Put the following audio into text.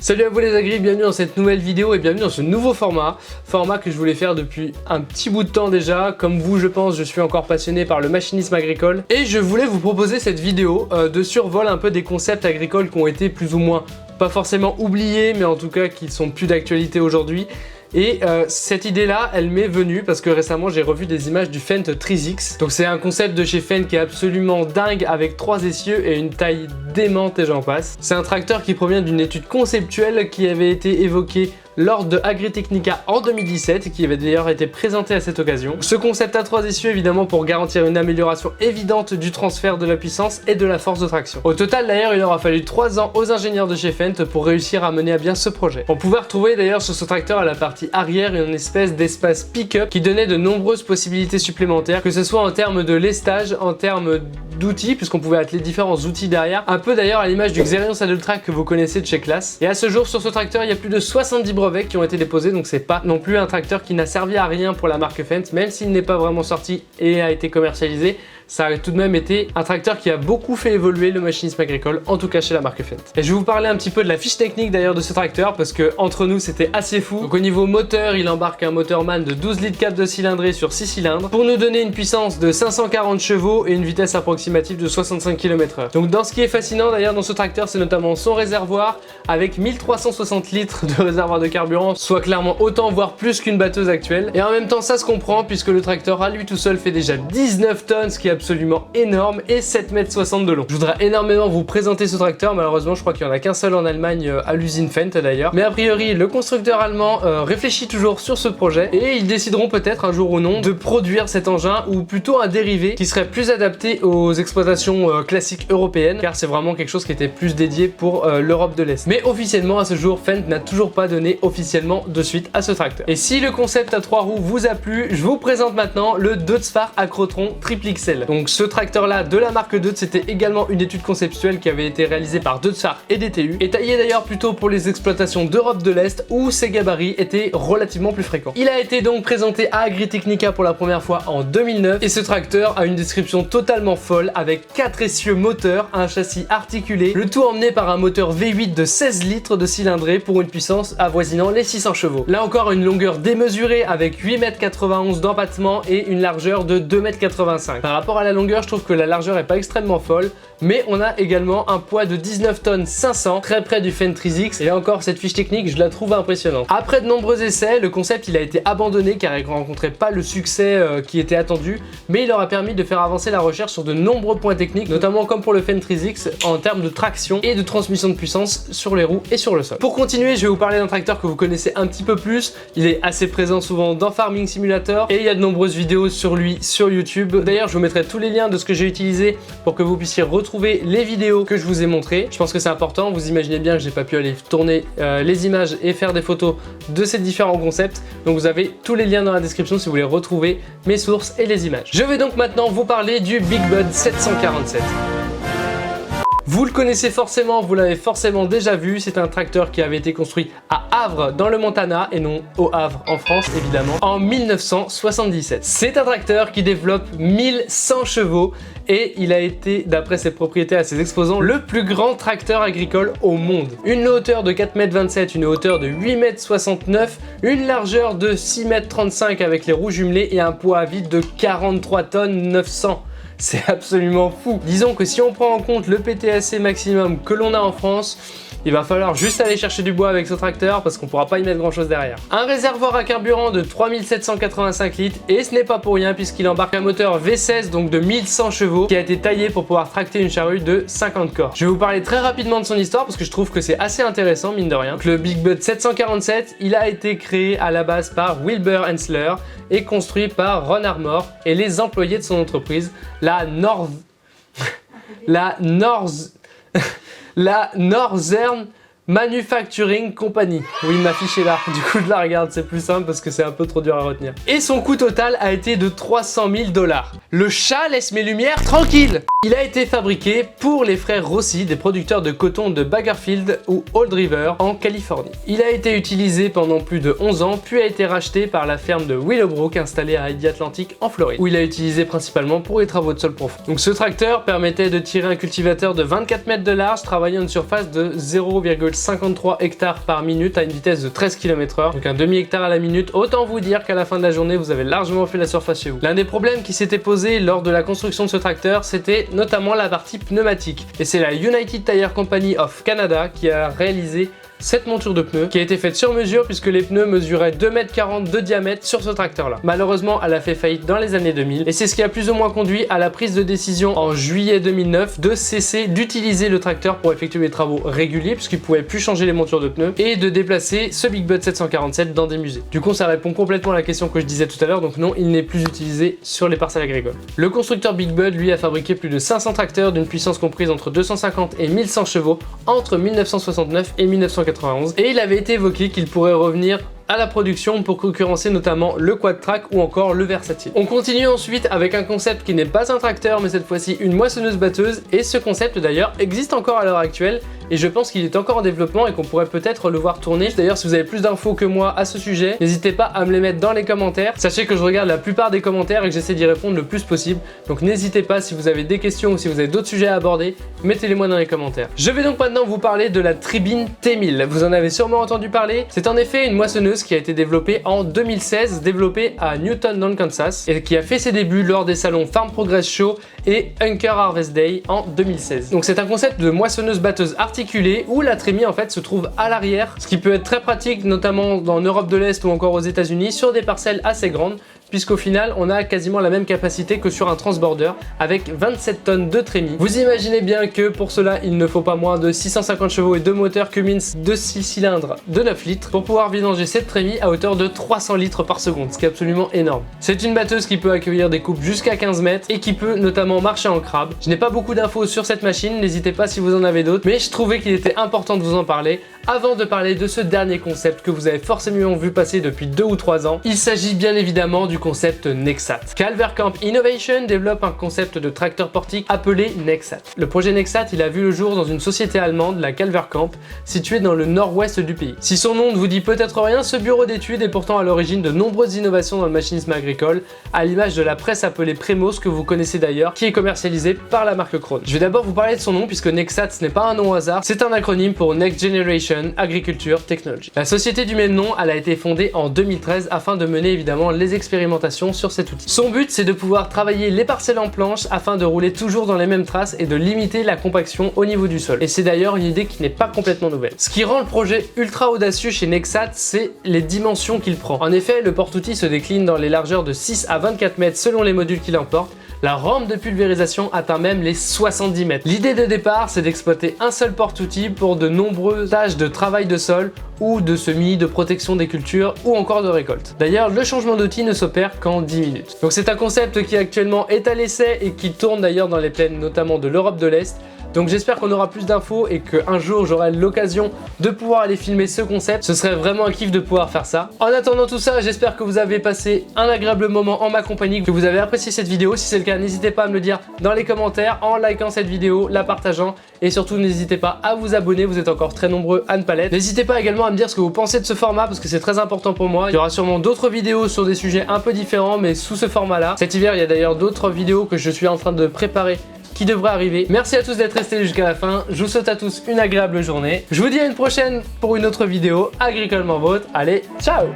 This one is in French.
Salut à vous les agris, bienvenue dans cette nouvelle vidéo et bienvenue dans ce nouveau format que je voulais faire depuis un petit bout de temps déjà. Comme vous, je pense, je suis encore passionné par le machinisme agricole et je voulais vous proposer cette vidéo de survol un peu des concepts agricoles qui ont été plus ou moins, pas forcément oubliés, mais en tout cas qui sont plus d'actualité aujourd'hui. Et cette idée là elle m'est venue parce que récemment j'ai revu des images du Fendt 3X. Donc c'est un concept de chez Fendt qui est absolument dingue avec 3 essieux et une taille démente et j'en passe. C'est un tracteur qui provient d'une étude conceptuelle qui avait été évoquée lors de Agritechnica en 2017 et qui avait d'ailleurs été présenté à cette occasion. Ce concept à 3 essieux évidemment pour garantir une amélioration évidente du transfert de la puissance et de la force de traction. Au total d'ailleurs il aura fallu 3 ans aux ingénieurs de chez Fendt pour réussir à mener à bien ce projet. On pouvait retrouver d'ailleurs sur ce tracteur à la partie arrière une espèce d'espace pick-up qui donnait de nombreuses possibilités supplémentaires, que ce soit en termes de lestage, en termes d'outils, puisqu'on pouvait atteler différents outils derrière, un peu d'ailleurs à l'image du Xerion Saddle Track que vous connaissez de chez Claas. Et à ce jour sur ce tracteur il y a plus de 70 brevets qui ont été déposés, donc c'est pas non plus un tracteur qui n'a servi à rien pour la marque Fendt, même s'il n'est pas vraiment sorti et a été commercialisé. Ça a tout de même été un tracteur qui a beaucoup fait évoluer le machinisme agricole, en tout cas chez la marque Fendt. Et je vais vous parler un petit peu de la fiche technique d'ailleurs de ce tracteur, parce que entre nous c'était assez fou. Donc au niveau moteur, il embarque un moteur MAN de 12 litres 4 de cylindrée sur 6 cylindres, pour nous donner une puissance de 540 chevaux et une vitesse approximative de 65 km/h. Donc dans ce qui est fascinant d'ailleurs dans ce tracteur, c'est notamment son réservoir, avec 1360 litres de réservoir de carburant, soit clairement autant voire plus qu'une batteuse actuelle. Et en même temps ça se comprend, puisque le tracteur à lui tout seul fait déjà 19 tonnes, ce qui est absolument énorme, et 7,60 m de long. Je voudrais énormément vous présenter ce tracteur, malheureusement je crois qu'il n'y en a qu'un seul en Allemagne à l'usine Fendt d'ailleurs, mais a priori le constructeur allemand réfléchit toujours sur ce projet et ils décideront peut-être un jour ou non de produire cet engin, ou plutôt un dérivé qui serait plus adapté aux exploitations classiques européennes, car c'est vraiment quelque chose qui était plus dédié pour l'Europe de l'Est. Mais officiellement à ce jour Fendt n'a toujours pas donné officiellement de suite à ce tracteur. Et si le concept à 3 roues vous a plu, je vous présente maintenant le Deutz-Fahr Acrotron Triple XL. Donc ce tracteur là de la marque Deutz, c'était également une étude conceptuelle qui avait été réalisée par Deutz-Fahr et DTU, et taillé d'ailleurs plutôt pour les exploitations d'Europe de l'Est où ses gabarits étaient relativement plus fréquents. Il a été donc présenté à Agritechnica pour la première fois en 2009 et ce tracteur a une description totalement folle avec 4 essieux moteurs, un châssis articulé, le tout emmené par un moteur V8 de 16 litres de cylindrée pour une puissance avoisinant les 600 chevaux. Là encore une longueur démesurée avec 8,91 m d'empattement et une largeur de 2,85 m. Par rapport à la longueur, je trouve que la largeur est pas extrêmement folle, mais on a également un poids de 19 tonnes 500, très près du Fendt 3X, et là encore cette fiche technique je la trouve impressionnante. Après de nombreux essais, le concept il a été abandonné car il ne rencontrait pas le succès qui était attendu, mais il aura permis de faire avancer la recherche sur de nombreux points techniques, notamment comme pour le Fendt 3X en termes de traction et de transmission de puissance sur les roues et sur le sol. Pour continuer, je vais vous parler d'un tracteur que vous connaissez un petit peu plus, il est assez présent souvent dans Farming Simulator et il y a de nombreuses vidéos sur lui sur YouTube. D'ailleurs je vous mettrai tous les liens de ce que j'ai utilisé pour que vous puissiez retrouver les vidéos que je vous ai montrées. Je pense que c'est important, vous imaginez bien que j'ai pas pu aller tourner les images et faire des photos de ces différents concepts, donc vous avez tous les liens dans la description si vous voulez retrouver mes sources et les images. Je vais donc maintenant vous parler du Big Bud 747. Vous le connaissez forcément, vous l'avez forcément déjà vu, c'est un tracteur qui avait été construit à Havre dans le Montana et non au Havre en France évidemment, en 1977. C'est un tracteur qui développe 1100 chevaux et il a été, d'après ses propriétaires et ses exposants, le plus grand tracteur agricole au monde. Une hauteur de 4,27 m, une hauteur de 8,69 m, une largeur de 6,35 m avec les roues jumelées et un poids à vide de 43 tonnes 900. C'est absolument fou. Disons que si on prend en compte le PTSC maximum que l'on a en France, il va falloir juste aller chercher du bois avec ce tracteur parce qu'on pourra pas y mettre grand chose derrière. Un réservoir à carburant de 3785 litres et ce n'est pas pour rien puisqu'il embarque un moteur V16 donc de 1100 chevaux qui a été taillé pour pouvoir tracter une charrue de 50 corps. Je vais vous parler très rapidement de son histoire parce que je trouve que c'est assez intéressant mine de rien. Donc, le Big Bud 747, il a été créé à la base par Wilbur Hensler et construit par Ron Armour et les employés de son entreprise, la Northern Manufacturing Company. Oui, ma fiche est là, du coup je la regarde, c'est plus simple parce que c'est un peu trop dur à retenir. Et son coût total a été de 300 000 $. Le chat laisse mes lumières tranquilles. Il a été fabriqué pour les frères Rossi, des producteurs de coton de Bakersfield ou Old River en Californie. Il a été utilisé pendant plus de 11 ans, puis a été racheté par la ferme de Willowbrook installée à Heidi Atlantic en Floride, où il a utilisé principalement pour les travaux de sol profond. Donc ce tracteur permettait de tirer un cultivateur de 24 mètres de large, travaillant une surface de 0,53 hectares par minute à une vitesse de 13 km/h, donc un demi-hectare à la minute. Autant vous dire qu'à la fin de la journée, vous avez largement fait la surface chez vous. L'un des problèmes qui s'était posé lors de la construction de ce tracteur, c'était notamment la partie pneumatique. Et c'est la United Tire Company of Canada qui a réalisé cette monture de pneus qui a été faite sur mesure puisque les pneus mesuraient 2,40 m de diamètre sur ce tracteur là. Malheureusement, elle a fait faillite dans les années 2000 et c'est ce qui a plus ou moins conduit à la prise de décision en juillet 2009 de cesser d'utiliser le tracteur pour effectuer les travaux réguliers puisqu'il ne pouvait plus changer les montures de pneus et de déplacer ce Big Bud 747 dans des musées. Du coup, ça répond complètement à la question que je disais tout à l'heure, donc non, il n'est plus utilisé sur les parcelles agricoles. Le constructeur Big Bud, lui, a fabriqué plus de 500 tracteurs d'une puissance comprise entre 250 et 1100 chevaux entre 1969 et 1991. Et il avait été évoqué qu'il pourrait revenir à la production pour concurrencer notamment le quad-track ou encore le versatile. On continue ensuite avec un concept qui n'est pas un tracteur mais cette fois-ci une moissonneuse-batteuse, et ce concept d'ailleurs existe encore à l'heure actuelle et je pense qu'il est encore en développement et qu'on pourrait peut-être le voir tourner. D'ailleurs, si vous avez plus d'infos que moi à ce sujet, n'hésitez pas à me les mettre dans les commentaires. Sachez que je regarde la plupart des commentaires et que j'essaie d'y répondre le plus possible, donc n'hésitez pas, si vous avez des questions ou si vous avez d'autres sujets à aborder, mettez-les moi dans les commentaires. Je vais donc maintenant vous parler de la Tribine T1000. Vous en avez sûrement entendu parler. C'est en effet une moissonneuse qui a été développée en 2016, développée à Newton dans le Kansas et qui a fait ses débuts lors des salons Farm Progress Show et Hunker Harvest Day en 2016. Donc c'est un concept de moissonneuse batteuse articulée où la trémie en fait se trouve à l'arrière, ce qui peut être très pratique notamment en Europe de l'Est ou encore aux États-Unis sur des parcelles assez grandes, puisqu'au final on a quasiment la même capacité que sur un transborder avec 27 tonnes de trémie. Vous imaginez bien que pour cela il ne faut pas moins de 650 chevaux et 2 moteurs Cummins de 6 cylindres de 9 litres pour pouvoir vidanger cette trémie à hauteur de 300 litres par seconde, ce qui est absolument énorme. C'est une batteuse qui peut accueillir des coupes jusqu'à 15 mètres et qui peut notamment marcher en crabe. Je n'ai pas beaucoup d'infos sur cette machine, n'hésitez pas si vous en avez d'autres, mais je trouvais qu'il était important de vous en parler avant de parler de ce dernier concept que vous avez forcément vu passer depuis 2 ou 3 ans. Il s'agit bien évidemment du concept Nexat. Calvercamp Innovation développe un concept de tracteur portique appelé Nexat. Le projet Nexat, il a vu le jour dans une société allemande, la Calvercamp, située dans le nord-ouest du pays. Si son nom ne vous dit peut-être rien, ce bureau d'études est pourtant à l'origine de nombreuses innovations dans le machinisme agricole, à l'image de la presse appelée Premos, que vous connaissez d'ailleurs, qui est commercialisée par la marque Krone. Je vais d'abord vous parler de son nom puisque Nexat ce n'est pas un nom au hasard, c'est un acronyme pour Next Generation Agriculture Technology. La société du même nom, elle a été fondée en 2013 afin de mener évidemment les expérimentations sur cet outil. Son but, c'est de pouvoir travailler les parcelles en planche afin de rouler toujours dans les mêmes traces et de limiter la compaction au niveau du sol. Et c'est d'ailleurs une idée qui n'est pas complètement nouvelle. Ce qui rend le projet ultra audacieux chez Nexat, c'est les dimensions qu'il prend. En effet, le porte-outil se décline dans les largeurs de 6 à 24 mètres selon les modules qu'il emporte. La rampe de pulvérisation atteint même les 70 mètres. L'idée de départ, c'est d'exploiter un seul porte-outil pour de nombreuses tâches de travail de sol ou de semis, de protection des cultures ou encore de récolte. D'ailleurs, le changement d'outil ne s'opère qu'en 10 minutes. Donc c'est un concept qui actuellement est à l'essai et qui tourne d'ailleurs dans les plaines notamment de l'Europe de l'Est. Donc j'espère qu'on aura plus d'infos et qu'un jour j'aurai l'occasion de pouvoir aller filmer ce concept. Ce serait vraiment un kiff de pouvoir faire ça. En attendant tout ça, j'espère que vous avez passé un agréable moment en ma compagnie, que vous avez apprécié cette vidéo. Si c'est le cas, n'hésitez pas à me le dire dans les commentaires, en likant cette vidéo, la partageant et surtout n'hésitez pas à vous abonner, vous êtes encore très nombreux à ne pas l'être. N'hésitez pas également à me dire ce que vous pensez de ce format parce que c'est très important pour moi. Il y aura sûrement d'autres vidéos sur des sujets un peu différents mais sous ce format là. Cet hiver, il y a d'ailleurs d'autres vidéos que je suis en train de préparer qui devrait arriver. Merci à tous d'être restés jusqu'à la fin. Je vous souhaite à tous une agréable journée. Je vous dis à une prochaine pour une autre vidéo agricolement vôtre. Allez, ciao!